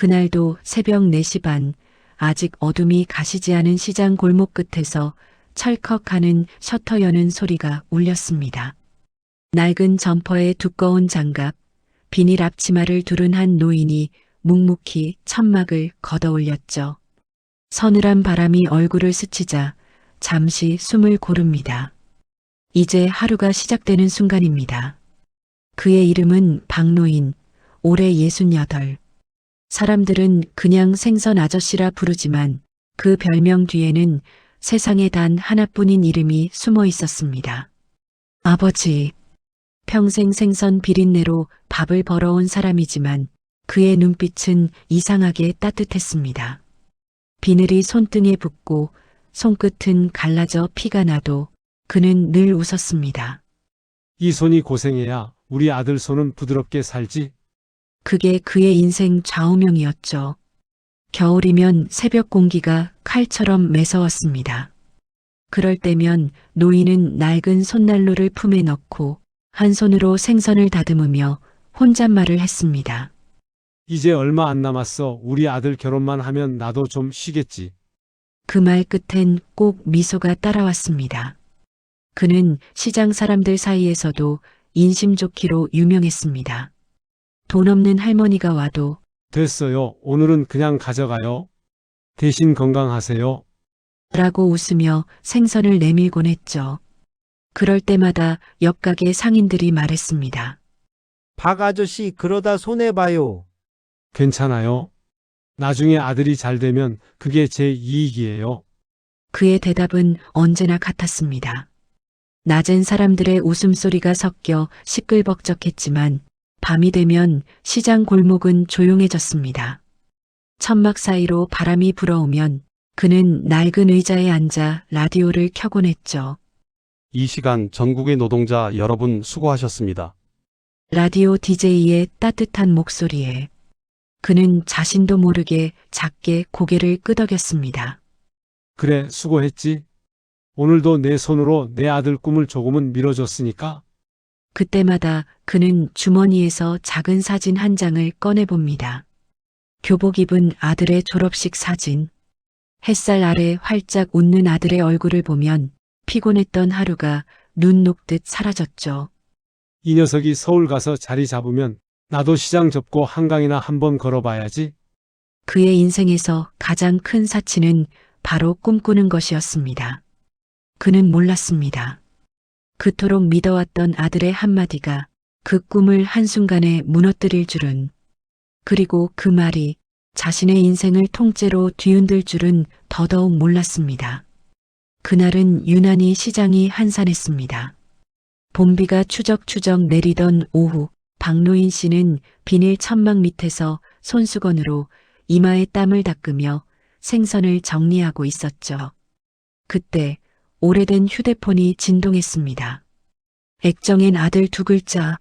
그날도 새벽 4시 반, 아직 어둠이 가시지 않은 시장 골목 끝에서 철컥하는 셔터 여는 소리가 울렸습니다. 낡은 점퍼에 두꺼운 장갑, 비닐 앞치마를 두른 한 노인이 묵묵히 천막을 걷어올렸죠. 서늘한 바람이 얼굴을 스치자 잠시 숨을 고릅니다. 이제 하루가 시작되는 순간입니다. 그의 이름은 박노인, 올해 68. 사람들은 그냥 생선 아저씨라 부르지만 그 별명 뒤에는 세상에 단 하나뿐인 이름이 숨어 있었습니다. 아버지. 평생 생선 비린내로 밥을 벌어온 사람이지만 그의 눈빛은 이상하게 따뜻했습니다. 비늘이 손등에 붙고 손끝은 갈라져 피가 나도 그는 늘 웃었습니다. 이 손이 고생해야 우리 아들 손은 부드럽게 살지. 그게 그의 인생 좌우명이었죠. 겨울이면 새벽 공기가 칼처럼 매서웠습니다. 그럴 때면 노인은 낡은 손난로를 품에 넣고 한 손으로 생선을 다듬으며 혼잣말을 했습니다. 이제 얼마 안 남았어. 우리 아들 결혼만 하면 나도 좀 쉬겠지. 그 말 끝엔 꼭 미소가 따라왔습니다. 그는 시장 사람들 사이에서도 인심 좋기로 유명했습니다. 돈 없는 할머니가 와도 됐어요. 오늘은 그냥 가져가요. 대신 건강하세요. 라고 웃으며 생선을 내밀곤 했죠. 그럴 때마다 옆가게 상인들이 말했습니다. 박 아저씨 그러다 손해봐요. 괜찮아요. 나중에 아들이 잘 되면 그게 제 이익이에요. 그의 대답은 언제나 같았습니다. 낮은 사람들의 웃음소리가 섞여 시끌벅적했지만 밤이 되면 시장 골목은 조용해졌습니다. 천막 사이로 바람이 불어오면 그는 낡은 의자에 앉아 라디오를 켜곤 했죠. 이 시간 전국의 노동자 여러분 수고하셨습니다. 라디오 DJ의 따뜻한 목소리에 그는 자신도 모르게 작게 고개를 끄덕였습니다. 그래, 수고했지. 오늘도 내 손으로 내 아들 꿈을 조금은 밀어줬으니까. 그때마다 그는 주머니에서 작은 사진 한 장을 꺼내봅니다. 교복 입은 아들의 졸업식 사진. 햇살 아래 활짝 웃는 아들의 얼굴을 보면 피곤했던 하루가 눈 녹듯 사라졌죠. 이 녀석이 서울 가서 자리 잡으면 나도 시장 접고 한강이나 한번 걸어봐야지. 그의 인생에서 가장 큰 사치는 바로 꿈꾸는 것이었습니다. 그는 몰랐습니다. 그토록 믿어왔던 아들의 한마디가 그 꿈을 한순간에 무너뜨릴 줄은, 그리고 그 말이 자신의 인생을 통째로 뒤흔들 줄은 더더욱 몰랐습니다. 그날은 유난히 시장이 한산했습니다. 봄비가 추적추적 내리던 오후, 박노인 씨는 비닐 천막 밑에서 손수건으로 이마에 땀을 닦으며 생선을 정리하고 있었죠. 그때 오래된 휴대폰이 진동했습니다. 액정엔 아들 2글자.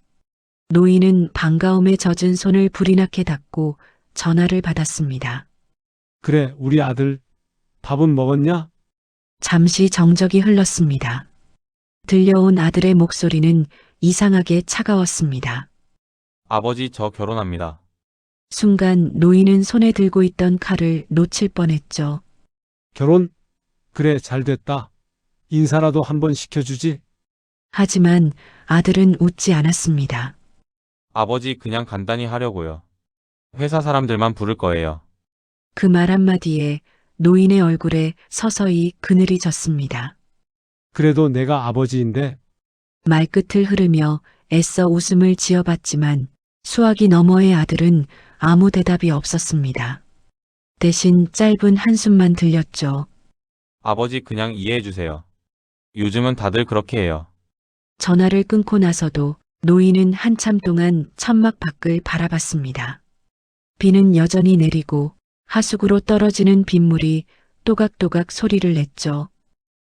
노인은 반가움에 젖은 손을 불이 나게 닫고 전화를 받았습니다. 그래, 우리 아들 밥은 먹었냐? 잠시 정적이 흘렀습니다. 들려온 아들의 목소리는 이상하게 차가웠습니다. 아버지, 저 결혼합니다. 순간 노인은 손에 들고 있던 칼을 놓칠 뻔했죠. 결혼? 그래, 잘 됐다. 인사라도 한번 시켜주지. 하지만 아들은 웃지 않았습니다. 아버지, 그냥 간단히 하려고요. 회사 사람들만 부를 거예요. 그 말 한마디에 노인의 얼굴에 서서히 그늘이 졌습니다. 그래도 내가 아버지인데. 말끝을 흐르며 애써 웃음을 지어봤지만 수화기 너머의 아들은 아무 대답이 없었습니다. 대신 짧은 한숨만 들렸죠. 아버지, 그냥 이해해 주세요. 요즘은 다들 그렇게 해요. 전화를 끊고 나서도 노인은 한참 동안 천막 밖을 바라봤습니다. 비는 여전히 내리고 하수구로 떨어지는 빗물이 또각또각 소리를 냈죠.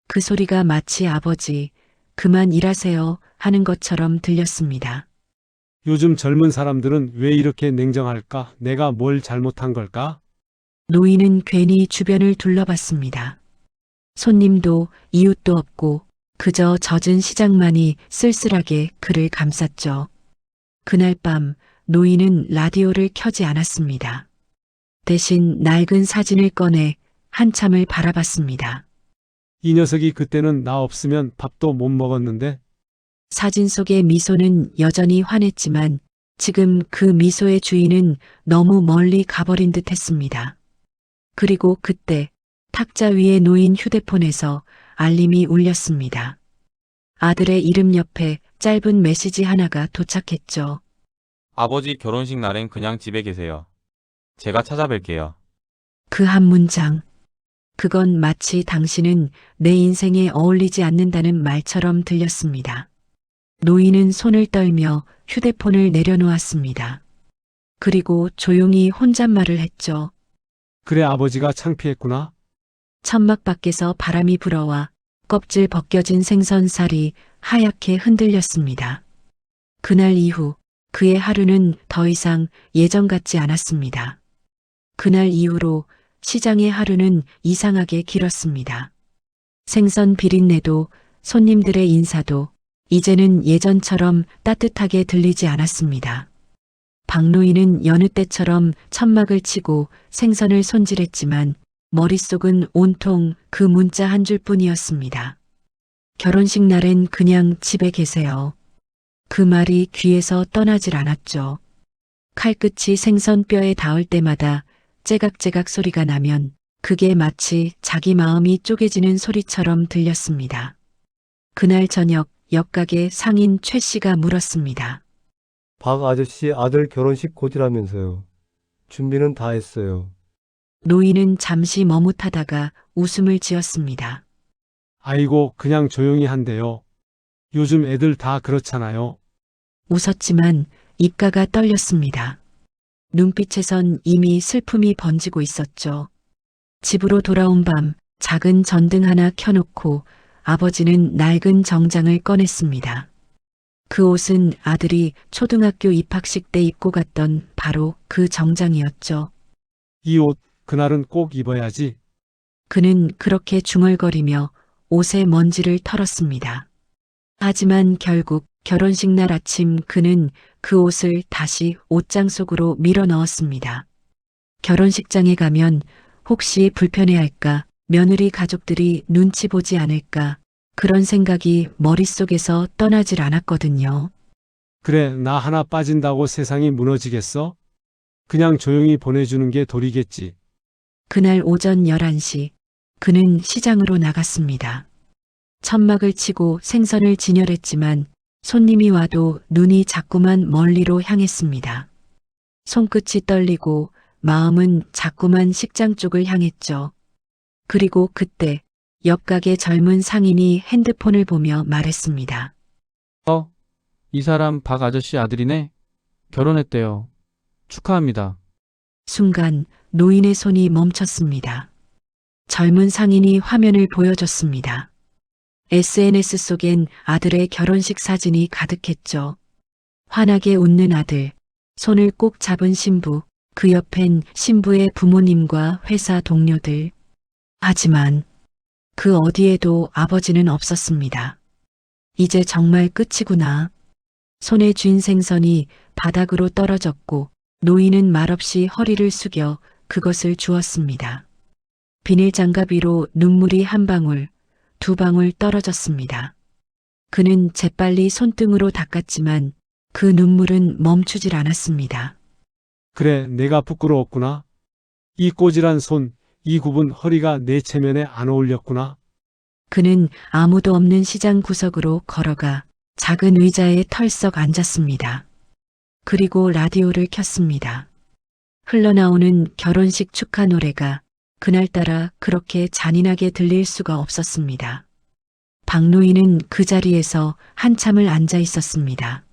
그 소리가 마치 아버지, 그만 일하세요 하는 것처럼 들렸습니다. 요즘 젊은 사람들은 왜 이렇게 냉정할까? 내가 뭘 잘못한 걸까? 노인은 괜히 주변을 둘러봤습니다. 손님도 이웃도 없고 그저 젖은 시장만이 쓸쓸하게 그를 감쌌죠. 그날 밤 노인은 라디오를 켜지 않았습니다. 대신 낡은 사진을 꺼내 한참을 바라봤습니다. 이 녀석이 그때는 나 없으면 밥도 못 먹었는데 사진 속의 미소는 여전히 환했지만 지금 그 미소의 주인은 너무 멀리 가버린 듯 했습니다. 그리고 그때 탁자 위에 놓인 휴대폰에서 알림이 울렸습니다. 아들의 이름 옆에 짧은 메시지 하나가 도착했죠. 아버지 결혼식 날엔 그냥 집에 계세요. 제가 찾아뵐게요. 그 한 문장. 그건 마치 당신은 내 인생에 어울리지 않는다는 말처럼 들렸습니다. 노인은 손을 떨며 휴대폰을 내려놓았습니다. 그리고 조용히 혼잣말을 했죠. 그래 아버지가 창피했구나. 천막 밖에서 바람이 불어와 껍질 벗겨진 생선살이 하얗게 흔들렸습니다. 그날 이후 그의 하루는 더 이상 예전 같지 않았습니다. 그날 이후로 시장의 하루는 이상하게 길었습니다. 생선 비린내도 손님들의 인사도 이제는 예전처럼 따뜻하게 들리지 않았습니다. 박노인은 여느 때처럼 천막을 치고 생선을 손질했지만 머릿속은 온통 그 문자 한 줄뿐이었습니다. 결혼식 날엔 그냥 집에 계세요. 그 말이 귀에서 떠나질 않았죠. 칼끝이 생선 뼈에 닿을 때마다 째각째각 소리가 나면 그게 마치 자기 마음이 쪼개지는 소리처럼 들렸습니다. 그날 저녁 옆가게 상인 최 씨가 물었습니다. 박 아저씨 아들 결혼식 곧이라면서요. 준비는 다 했어요. 노인은 잠시 머뭇하다가 웃음을 지었습니다. 아이고 그냥 조용히 한대요. 요즘 애들 다 그렇잖아요. 웃었지만 입가가 떨렸습니다. 눈빛에선 이미 슬픔이 번지고 있었죠. 집으로 돌아온 밤 작은 전등 하나 켜놓고 아버지는 낡은 정장을 꺼냈습니다. 그 옷은 아들이 초등학교 입학식 때 입고 갔던 바로 그 정장이었죠. 이 옷 그날은 꼭 입어야지. 그는 그렇게 중얼거리며 옷의 먼지를 털었습니다. 하지만 결국 결혼식 날 아침 그는 그 옷을 다시 옷장 속으로 밀어 넣었습니다. 결혼식장에 가면 혹시 불편해할까, 며느리 가족들이 눈치 보지 않을까, 그런 생각이 머릿속에서 떠나질 않았거든요. 그래 나 하나 빠진다고 세상이 무너지겠어? 그냥 조용히 보내주는 게 도리겠지. 그날 오전 11시 그는 시장으로 나갔습니다. 천막을 치고 생선을 진열했지만 손님이 와도 눈이 자꾸만 멀리로 향했습니다. 손끝이 떨리고 마음은 자꾸만 식장 쪽을 향했죠. 그리고 그때 옆가게 젊은 상인이 핸드폰을 보며 말했습니다. 이 사람 박 아저씨 아들이네? 결혼했대요. 축하합니다. 순간 노인의 손이 멈췄습니다. 젊은 상인이 화면을 보여줬습니다. SNS 속엔 아들의 결혼식 사진이 가득했죠. 환하게 웃는 아들, 손을 꼭 잡은 신부, 그 옆엔 신부의 부모님과 회사 동료들. 하지만 그 어디에도 아버지는 없었습니다. 이제 정말 끝이구나. 손에 쥔 생선이 바닥으로 떨어졌고 노인은 말없이 허리를 숙여 그것을 주었습니다. 비닐장갑 위로 눈물이 한 방울, 두 방울 떨어졌습니다. 그는 재빨리 손등으로 닦았지만 그 눈물은 멈추질 않았습니다. 그래 내가 부끄러웠구나. 이 꼬질한 손, 이 굽은 허리가 내 체면에 안 어울렸구나. 그는 아무도 없는 시장 구석으로 걸어가 작은 의자에 털썩 앉았습니다. 그리고 라디오를 켰습니다. 흘러나오는 결혼식 축하 노래가 그날따라 그렇게 잔인하게 들릴 수가 없었습니다. 박노인은 그 자리에서 한참을 앉아 있었습니다.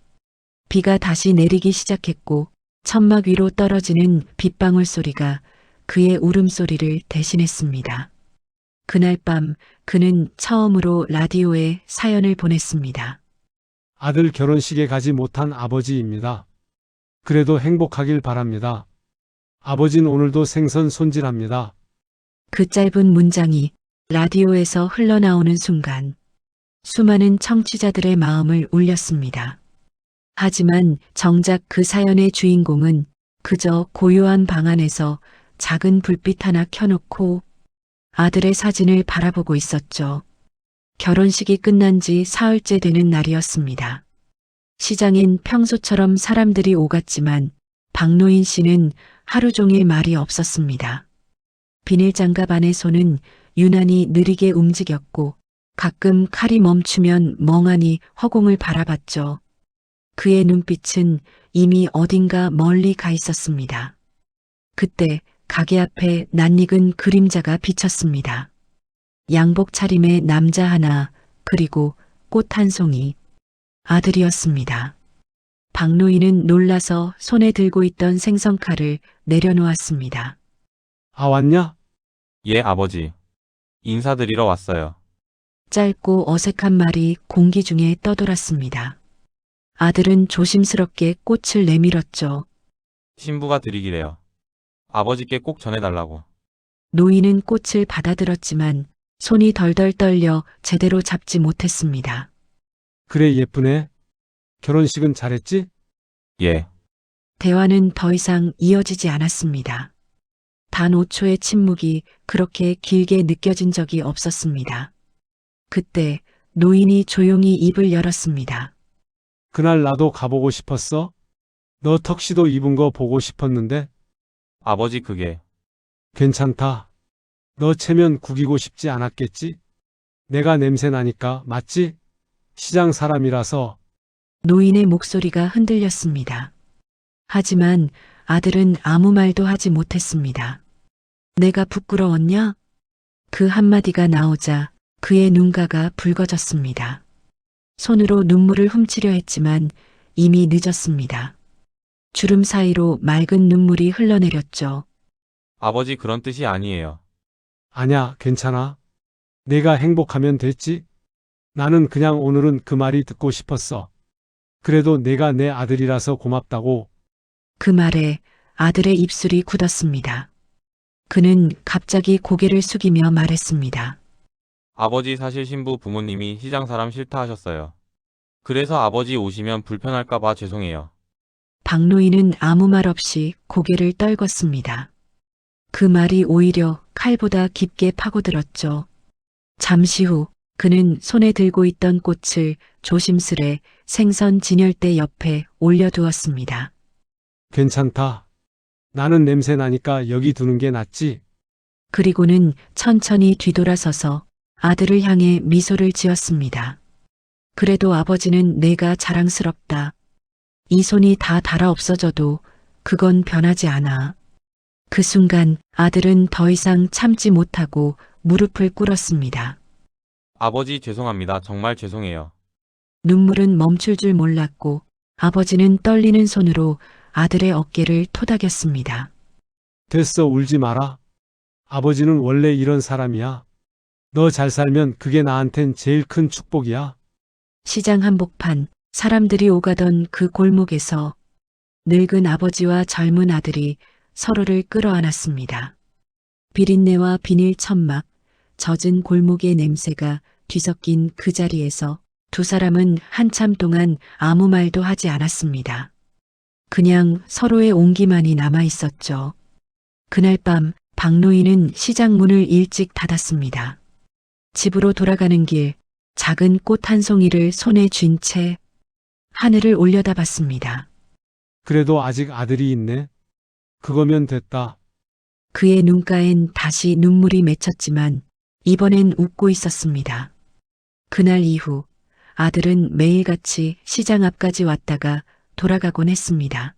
비가 다시 내리기 시작했고 천막 위로 떨어지는 빗방울 소리가 그의 울음소리를 대신했습니다. 그날 밤 그는 처음으로 라디오에 사연을 보냈습니다. 아들 결혼식에 가지 못한 아버지입니다. 그래도 행복하길 바랍니다. 아버진 오늘도 생선 손질합니다. 그 짧은 문장이 라디오에서 흘러나오는 순간 수많은 청취자들의 마음을 울렸습니다. 하지만 정작 그 사연의 주인공은 그저 고요한 방 안에서 작은 불빛 하나 켜놓고 아들의 사진을 바라보고 있었죠. 결혼식이 끝난 지 사흘째 되는 날이었습니다. 시장엔 평소처럼 사람들이 오갔지만 박노인 씨는 하루 종일 말이 없었습니다. 비닐장갑 안의 손은 유난히 느리게 움직였고 가끔 칼이 멈추면 멍하니 허공을 바라봤죠. 그의 눈빛은 이미 어딘가 멀리 가 있었습니다. 그때 가게 앞에 낯익은 그림자가 비쳤습니다. 양복 차림의 남자 하나, 그리고 꽃 한 송이. 아들이었습니다. 박노인은 놀라서 손에 들고 있던 생선칼을 내려놓았습니다. 아, 왔냐? 예, 아버지. 인사드리러 왔어요. 짧고 어색한 말이 공기 중에 떠돌았습니다. 아들은 조심스럽게 꽃을 내밀었죠. 신부가 드리기래요. 아버지께 꼭 전해달라고. 노인은 꽃을 받아들었지만 손이 덜덜 떨려 제대로 잡지 못했습니다. 그래, 예쁘네. 결혼식은 잘했지? 예. 대화는 더 이상 이어지지 않았습니다. 단 5초의 침묵이 그렇게 길게 느껴진 적이 없었습니다. 그때 노인이 조용히 입을 열었습니다. 그날 나도 가보고 싶었어. 너 턱시도 입은 거 보고 싶었는데 아버지 그게. 괜찮다. 너 체면 구기고 싶지 않았겠지? 내가 냄새 나니까 맞지? 시장 사람이라서. 노인의 목소리가 흔들렸습니다. 하지만 아들은 아무 말도 하지 못했습니다. 내가 부끄러웠냐? 그 한마디가 나오자 그의 눈가가 붉어졌습니다. 손으로 눈물을 훔치려 했지만 이미 늦었습니다. 주름 사이로 맑은 눈물이 흘러내렸죠. 아버지 그런 뜻이 아니에요. 아냐, 괜찮아. 내가 행복하면 됐지? 나는 그냥 오늘은 그 말이 듣고 싶었어. 그래도 내가 내 아들이라서 고맙다고. 그 말에 아들의 입술이 굳었습니다. 그는 갑자기 고개를 숙이며 말했습니다. 아버지 사실 신부 부모님이 시장 사람 싫다 하셨어요. 그래서 아버지 오시면 불편할까봐 죄송해요. 박노인은 아무 말 없이 고개를 떨궜습니다. 그 말이 오히려 칼보다 깊게 파고들었죠. 잠시 후 그는 손에 들고 있던 꽃을 조심스레 생선 진열대 옆에 올려두었습니다. 괜찮다. 나는 냄새 나니까 여기 두는 게 낫지? 그리고는 천천히 뒤돌아서서 아들을 향해 미소를 지었습니다. 그래도 아버지는 내가 자랑스럽다. 이 손이 다 닳아 없어져도 그건 변하지 않아. 그 순간 아들은 더 이상 참지 못하고 무릎을 꿇었습니다. 아버지 죄송합니다. 정말 죄송해요. 눈물은 멈출 줄 몰랐고 아버지는 떨리는 손으로 아들의 어깨를 토닥였습니다. 됐어, 울지 마라. 아버지는 원래 이런 사람이야. 너 잘 살면 그게 나한텐 제일 큰 축복이야. 시장 한복판, 사람들이 오가던 그 골목에서 늙은 아버지와 젊은 아들이 서로를 끌어안았습니다. 비린내와 비닐 천막, 젖은 골목의 냄새가 뒤섞인 그 자리에서 두 사람은 한참 동안 아무 말도 하지 않았습니다. 그냥 서로의 온기만이 남아 있었죠. 그날 밤 박노인은 시장 문을 일찍 닫았습니다. 집으로 돌아가는 길, 작은 꽃 한 송이를 손에 쥔 채 하늘을 올려다봤습니다. 그래도 아직 아들이 있네. 그거면 됐다. 그의 눈가엔 다시 눈물이 맺혔지만 이번엔 웃고 있었습니다. 그날 이후 아들은 매일같이 시장 앞까지 왔다가 돌아가곤 했습니다.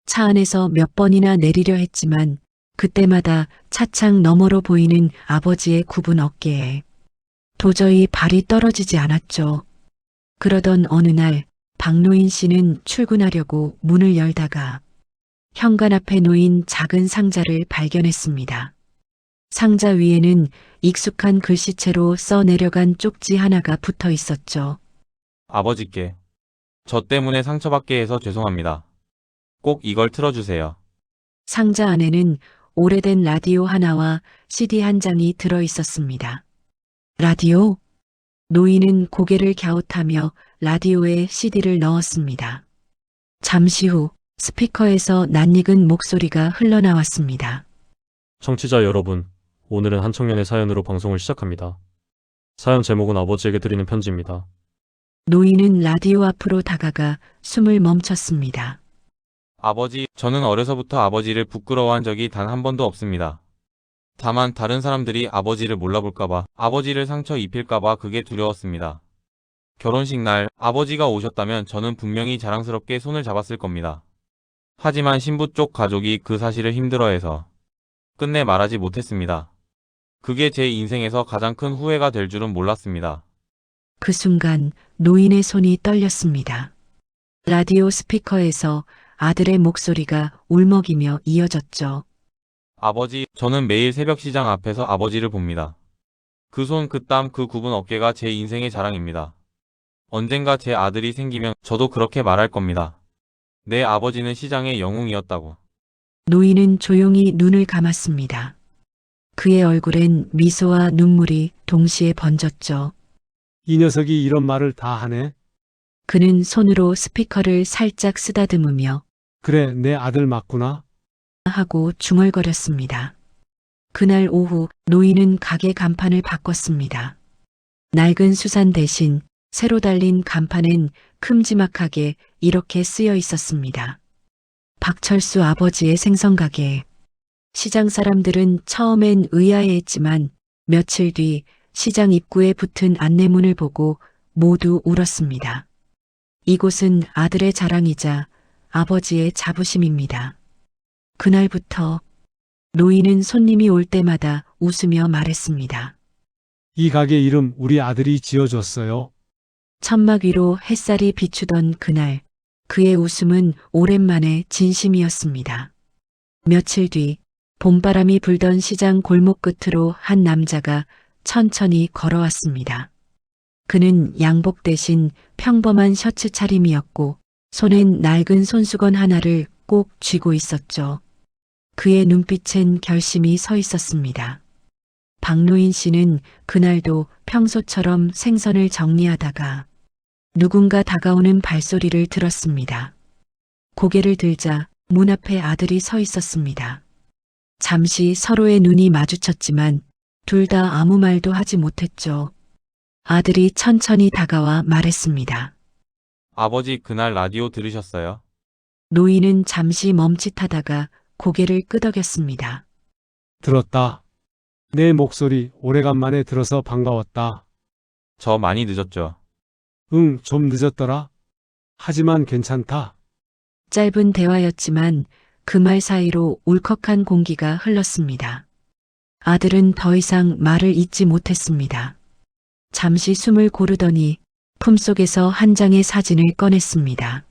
차 안에서 몇 번이나 내리려 했지만 그때마다 차창 너머로 보이는 아버지의 굽은 어깨에 도저히 발이 떨어지지 않았죠. 그러던 어느 날 박노인 씨는 출근하려고 문을 열다가 현관 앞에 놓인 작은 상자를 발견했습니다. 상자 위에는 익숙한 글씨체로 써 내려간 쪽지 하나가 붙어 있었죠. 아버지께. 저 때문에 상처받게 해서 죄송합니다. 꼭 이걸 틀어주세요. 상자 안에는 오래된 라디오 하나와 CD 한 장이 들어 있었습니다. 라디오? 노인은 고개를 갸웃하며 라디오에 CD를 넣었습니다. 잠시 후 스피커에서 낯익은 목소리가 흘러나왔습니다. 청취자 여러분, 오늘은 한 청년의 사연으로 방송을 시작합니다. 사연 제목은 아버지에게 드리는 편지입니다. 노인은 라디오 앞으로 다가가 숨을 멈췄습니다. 아버지, 저는 어려서부터 아버지를 부끄러워한 적이 단 한 번도 없습니다. 다만 다른 사람들이 아버지를 몰라볼까봐, 아버지를 상처 입힐까봐 그게 두려웠습니다. 결혼식 날 아버지가 오셨다면 저는 분명히 자랑스럽게 손을 잡았을 겁니다. 하지만 신부 쪽 가족이 그 사실을 힘들어해서 끝내 말하지 못했습니다. 그게 제 인생에서 가장 큰 후회가 될 줄은 몰랐습니다. 그 순간 노인의 손이 떨렸습니다. 라디오 스피커에서 아들의 목소리가 울먹이며 이어졌죠. 아버지, 저는 매일 새벽 시장 앞에서 아버지를 봅니다. 그 손, 그 땀, 그 굽은 어깨가 제 인생의 자랑입니다. 언젠가 제 아들이 생기면 저도 그렇게 말할 겁니다. 내 아버지는 시장의 영웅이었다고. 노인은 조용히 눈을 감았습니다. 그의 얼굴엔 미소와 눈물이 동시에 번졌죠. 이 녀석이 이런 말을 다 하네. 그는 손으로 스피커를 살짝 쓰다듬으며 그래, 내 아들 맞구나. 하고 중얼거렸습니다. 그날 오후 노인은 가게 간판을 바꿨습니다. 낡은 수산 대신 새로 달린 간판엔 큼지막하게 이렇게 쓰여 있었습니다. 박철수 아버지의 생선가게. 시장 사람들은 처음엔 의아해했지만 며칠 뒤 시장 입구에 붙은 안내문을 보고 모두 울었습니다. 이곳은 아들의 자랑이자 아버지의 자부심입니다. 그날부터 노인은 손님이 올 때마다 웃으며 말했습니다. 이 가게 이름 우리 아들이 지어줬어요. 천막 위로 햇살이 비추던 그날, 그의 웃음은 오랜만에 진심이었습니다. 며칠 뒤 봄바람이 불던 시장 골목 끝으로 한 남자가 천천히 걸어왔습니다. 그는 양복 대신 평범한 셔츠 차림이었고 손엔 낡은 손수건 하나를 꼭 쥐고 있었죠. 그의 눈빛엔 결심이 서 있었습니다. 박노인 씨는 그날도 평소처럼 생선을 정리하다가 누군가 다가오는 발소리를 들었습니다. 고개를 들자 문 앞에 아들이 서 있었습니다. 잠시 서로의 눈이 마주쳤지만 둘 다 아무 말도 하지 못했죠. 아들이 천천히 다가와 말했습니다. 아버지, 그날 라디오 들으셨어요? 노인은 잠시 멈칫하다가 고개를 끄덕였습니다. 들었다. 내 목소리 오래간만에 들어서 반가웠다. 저 많이 늦었죠? 응, 좀 늦었더라. 하지만 괜찮다. 짧은 대화였지만 그 말 사이로 울컥한 공기가 흘렀습니다. 아들은 더 이상 말을 잇지 못했습니다. 잠시 숨을 고르더니 품속에서 한 장의 사진을 꺼냈습니다.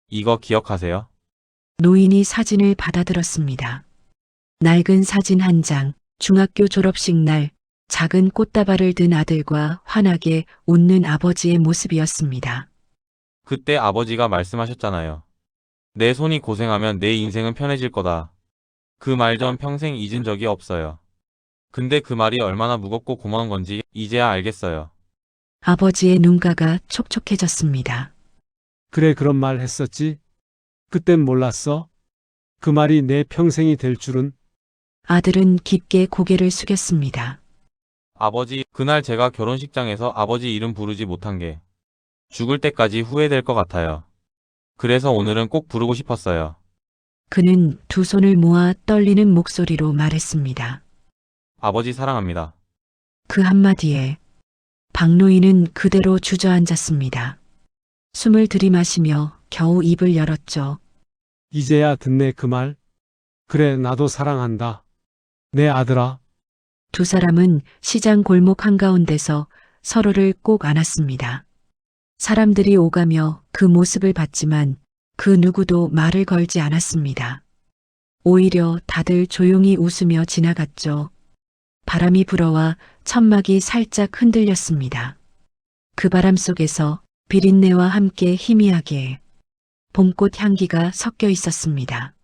이거 기억하세요? 노인이 사진을 받아들었습니다. 낡은 사진 한 장, 중학교 졸업식 날 작은 꽃다발을 든 아들과 환하게 웃는 아버지의 모습이었습니다. 그때 아버지가 말씀하셨잖아요. 내 손이 고생하면 내 인생은 편해질 거다. 그 말 전 평생 잊은 적이 없어요. 근데 그 말이 얼마나 무겁고 고마운 건지 이제야 알겠어요. 아버지의 눈가가 촉촉해졌습니다. 그래, 그런 말 했었지. 그땐 몰랐어. 그 말이 내 평생이 될 줄은. 아들은 깊게 고개를 숙였습니다. 아버지, 그날 제가 결혼식장에서 아버지 이름 부르지 못한 게 죽을 때까지 후회될 것 같아요. 그래서 오늘은 꼭 부르고 싶었어요. 그는 두 손을 모아 떨리는 목소리로 말했습니다. 아버지 사랑합니다. 그 한마디에 박노인은 그대로 주저앉았습니다. 숨을 들이마시며 겨우 입을 열었죠. 이제야 듣네, 그 말. 그래, 나도 사랑한다. 내 아들아. 두 사람은 시장 골목 한가운데서 서로를 꼭 안았습니다. 사람들이 오가며 그 모습을 봤지만 그 누구도 말을 걸지 않았습니다. 오히려 다들 조용히 웃으며 지나갔죠. 바람이 불어와 천막이 살짝 흔들렸습니다. 그 바람 속에서 비린내와 함께 희미하게 봄꽃 향기가 섞여 있었습니다.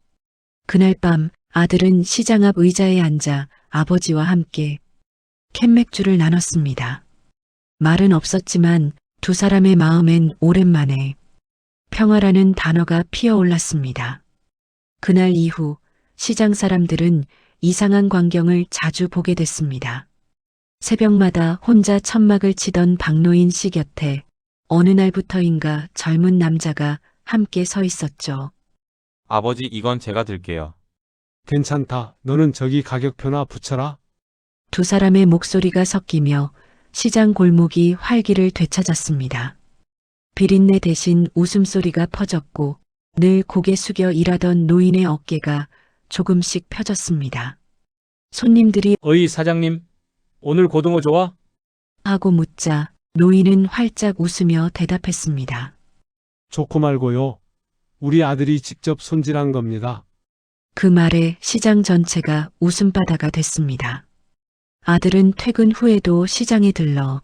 그날 밤 아들은 시장 앞 의자에 앉아 아버지와 함께 캔맥주를 나눴습니다. 말은 없었지만 두 사람의 마음엔 오랜만에 평화라는 단어가 피어올랐습니다. 그날 이후 시장 사람들은 이상한 광경을 자주 보게 됐습니다. 새벽마다 혼자 천막을 치던 박노인 씨 곁에 어느 날부터인가 젊은 남자가 함께 서 있었죠. 아버지, 이건 제가 들게요. 괜찮다. 너는 저기 가격표나 붙여라. 두 사람의 목소리가 섞이며 시장 골목이 활기를 되찾았습니다. 비린내 대신 웃음소리가 퍼졌고 늘 고개 숙여 일하던 노인의 어깨가 조금씩 펴졌습니다. 손님들이 어이 사장님, 오늘 고등어 좋아? 하고 묻자 노인은 활짝 웃으며 대답했습니다. 좋고 말고요. 우리 아들이 직접 손질한 겁니다. 그 말에 시장 전체가 웃음바다가 됐습니다. 아들은 퇴근 후에도 시장에 들러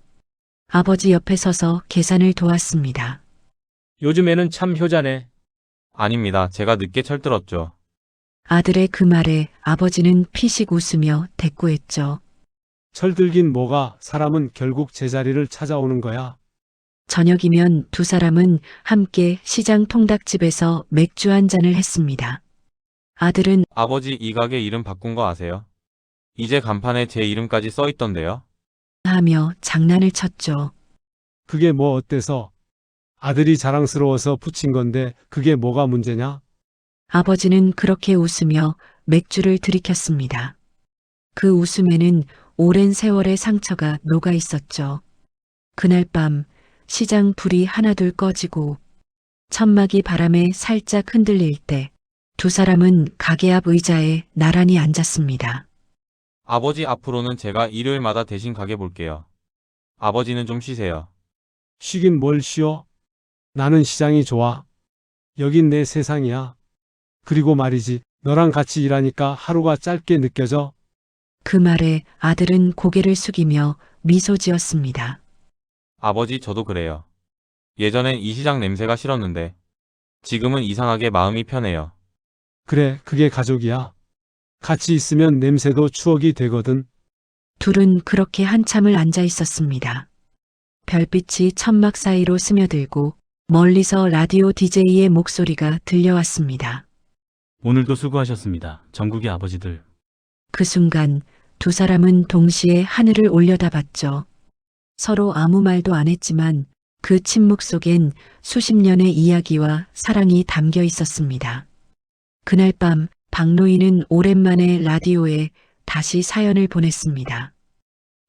아버지 옆에 서서 계산을 도왔습니다. 요즘에는 참 효자네. 아닙니다. 제가 늦게 철들었죠. 아들의 그 말에 아버지는 피식 웃으며 대꾸했죠. 철들긴 뭐가, 사람은 결국 제자리를 찾아오는 거야. 저녁이면 두 사람은 함께 시장 통닭집에서 맥주 한 잔을 했습니다. 아들은 아버지, 이 가게 이름 바꾼 거 아세요? 이제 간판에 제 이름까지 써 있던데요. 하며 장난을 쳤죠. 그게 뭐 어때서? 아들이 자랑스러워서 붙인 건데 그게 뭐가 문제냐? 아버지는 그렇게 웃으며 맥주를 들이켰습니다. 그 웃음에는 오랜 세월의 상처가 녹아 있었죠. 그날 밤 시장 불이 하나둘 꺼지고 천막이 바람에 살짝 흔들릴 때 두 사람은 가게 앞 의자에 나란히 앉았습니다. 아버지, 앞으로는 제가 일요일마다 대신 가게 볼게요. 아버지는 좀 쉬세요. 쉬긴 뭘 쉬어? 나는 시장이 좋아. 여긴 내 세상이야. 그리고 말이지, 너랑 같이 일하니까 하루가 짧게 느껴져. 그 말에 아들은 고개를 숙이며 미소 지었습니다. 아버지, 저도 그래요. 예전엔 이 시장 냄새가 싫었는데 지금은 이상하게 마음이 편해요. 그래, 그게 가족이야. 같이 있으면 냄새도 추억이 되거든. 둘은 그렇게 한참을 앉아 있었습니다. 별빛이 천막 사이로 스며들고 멀리서 라디오 DJ의 목소리가 들려왔습니다. 오늘도 수고하셨습니다. 전국의 아버지들. 그 순간 두 사람은 동시에 하늘을 올려다봤죠. 서로 아무 말도 안 했지만 그 침묵 속엔 수십 년의 이야기와 사랑이 담겨 있었습니다. 그날 밤 박노인은 오랜만에 라디오에 다시 사연을 보냈습니다.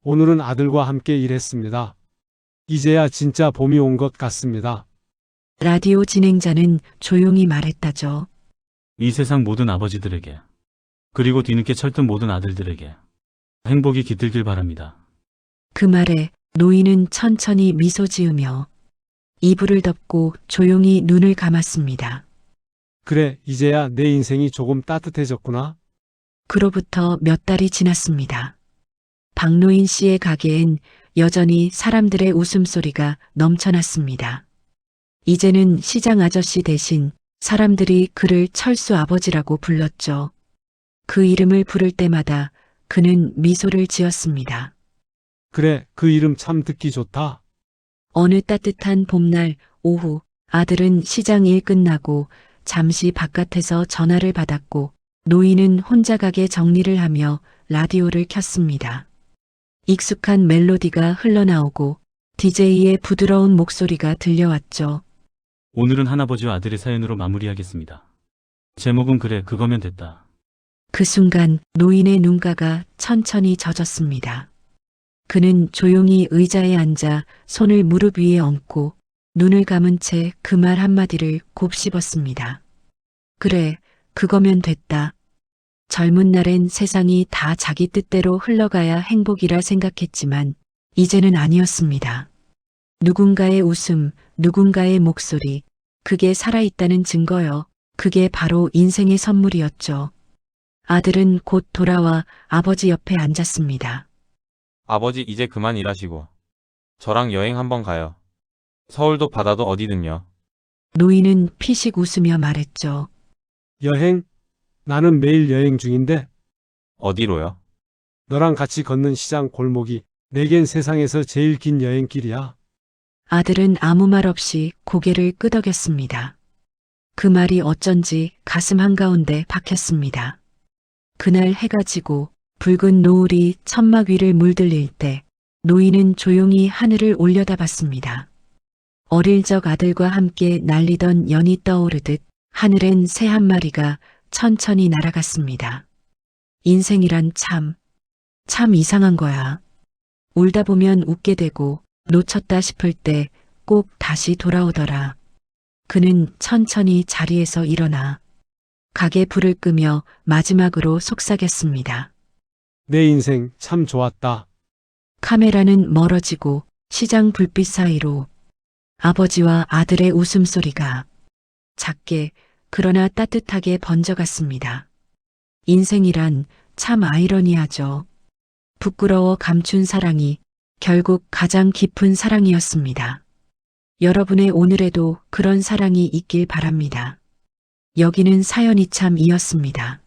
오늘은 아들과 함께 일했습니다. 이제야 진짜 봄이 온 것 같습니다. 라디오 진행자는 조용히 말했다죠. 이 세상 모든 아버지들에게, 그리고 뒤늦게 철든 모든 아들들에게 행복이 깃들길 바랍니다. 그 말에 노인은 천천히 미소 지으며 이불을 덮고 조용히 눈을 감았습니다. 그래, 이제야 내 인생이 조금 따뜻해졌구나. 그로부터 몇 달이 지났습니다. 박노인 씨의 가게엔 여전히 사람들의 웃음소리가 넘쳐났습니다. 이제는 시장 아저씨 대신 사람들이 그를 철수 아버지라고 불렀죠. 그 이름을 부를 때마다 그는 미소를 지었습니다. 그래, 그 이름 참 듣기 좋다. 어느 따뜻한 봄날 오후 아들은 시장 일 끝나고 잠시 바깥에서 전화를 받았고 노인은 혼자 가게 정리를 하며 라디오를 켰습니다. 익숙한 멜로디가 흘러나오고 DJ의 부드러운 목소리가 들려왔죠. 오늘은 할아버지와 아들의 사연으로 마무리하겠습니다. 제목은 그래, 그거면 됐다. 그 순간 노인의 눈가가 천천히 젖었습니다. 그는 조용히 의자에 앉아 손을 무릎 위에 얹고 눈을 감은 채 그 말 한마디를 곱씹었습니다. 그래, 그거면 됐다. 젊은 날엔 세상이 다 자기 뜻대로 흘러가야 행복이라 생각했지만 이제는 아니었습니다. 누군가의 웃음, 누군가의 목소리, 그게 살아있다는 증거요. 그게 바로 인생의 선물이었죠. 아들은 곧 돌아와 아버지 옆에 앉았습니다. 아버지, 이제 그만 일하시고 저랑 여행 한번 가요. 서울도 바다도 어디든요. 노인은 피식 웃으며 말했죠. 여행? 나는 매일 여행 중인데 어디로요? 너랑 같이 걷는 시장 골목이 내겐 세상에서 제일 긴 여행길이야. 아들은 아무 말 없이 고개를 끄덕였습니다. 그 말이 어쩐지 가슴 한가운데 박혔습니다. 그날 해가 지고 붉은 노을이 천막 위를 물들릴 때 노인은 조용히 하늘을 올려다봤습니다. 어릴 적 아들과 함께 날리던 연이 떠오르듯 하늘엔 새 한 마리가 천천히 날아갔습니다. 인생이란 참 이상한 거야. 울다 보면 웃게 되고 놓쳤다 싶을 때 꼭 다시 돌아오더라. 그는 천천히 자리에서 일어나 가게 불을 끄며 마지막으로 속삭였습니다. 내 인생 참 좋았다. 카메라는 멀어지고 시장 불빛 사이로 아버지와 아들의 웃음소리가 작게 그러나 따뜻하게 번져갔습니다. 인생이란 참 아이러니하죠. 부끄러워 감춘 사랑이 결국 가장 깊은 사랑이었습니다. 여러분의 오늘에도 그런 사랑이 있길 바랍니다. 여기는 사연이 참이었습니다.